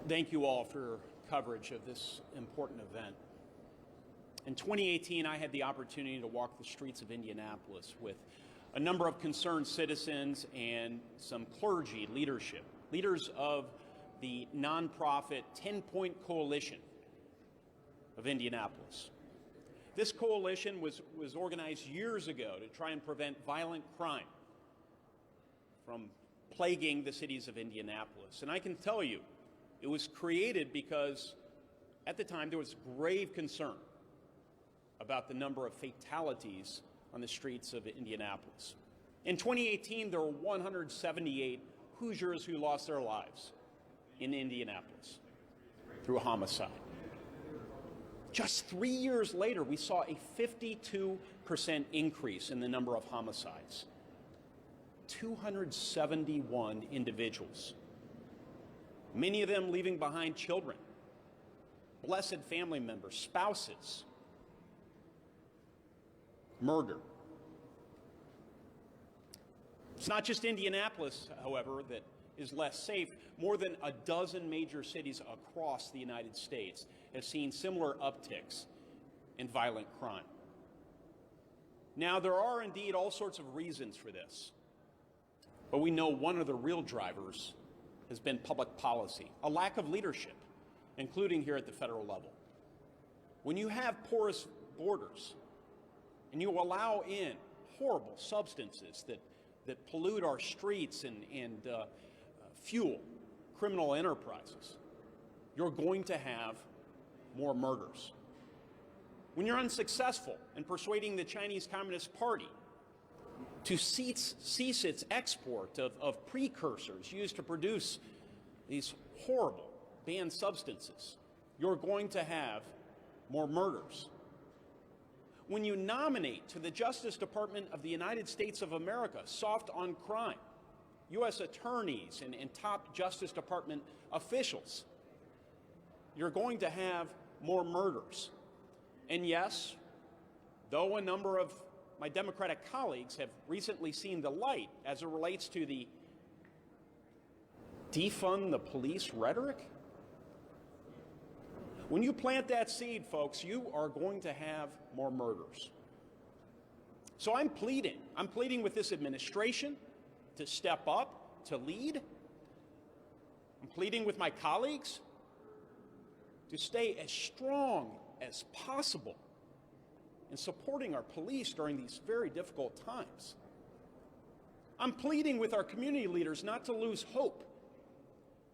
Thank you all for your coverage of this important event. In 2018, I had the opportunity to walk the streets of Indianapolis with a number of concerned citizens and some clergy leadership, leaders of the nonprofit 10-Point Coalition of Indianapolis. This coalition was organized years ago to try and prevent violent crime from plaguing the cities of Indianapolis. And I can tell you, it was created because at the time there was grave concern about the number of fatalities on the streets of Indianapolis. In 2018, there were 178 Hoosiers who lost their lives in Indianapolis through homicide. Just 3 years later, we saw a 52% increase in the number of homicides. 271 individuals, many of them leaving behind children, blessed family members, spouses, murder. It's not just Indianapolis, however, that is less safe. More than a dozen major cities across the United States have seen similar upticks in violent crime. Now, there are indeed all sorts of reasons for this, but we know one of the real drivers has been public policy, a lack of leadership, including here at the federal level. When you have porous borders and you allow in horrible substances that pollute our streets and fuel criminal enterprises, you're going to have more murders. When you're unsuccessful in persuading the Chinese Communist Party to cease its export of precursors used to produce these horrible banned substances, you're going to have more murders. When you nominate to the Justice Department of the United States of America soft on crime, U.S. attorneys and top Justice Department officials, you're going to have more murders. And yes, though a number of my Democratic colleagues have recently seen the light as it relates to the defund the police rhetoric, when you plant that seed, folks, you are going to have more murders. So I'm pleading with this administration to step up, to lead. I'm pleading with my colleagues to stay as strong as possible in supporting our police during these very difficult times. I'm pleading with our community leaders not to lose hope,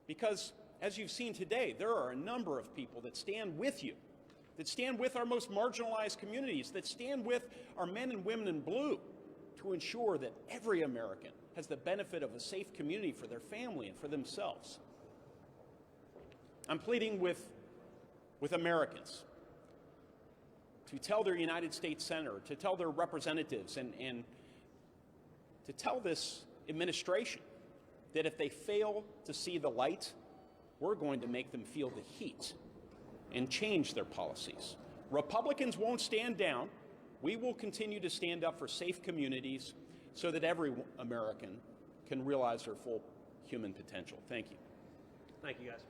because as you've seen today, there are a number of people that stand with you, that stand with our most marginalized communities, that stand with our men and women in blue to ensure that every American has the benefit of a safe community for their family and for themselves. I'm pleading with Americans to tell their United States Senator, to tell their representatives, and to tell this administration that if they fail to see the light, we're going to make them feel the heat and change their policies. Republicans won't stand down. We will continue to stand up for safe communities so that every American can realize their full human potential. Thank you. Thank you, guys.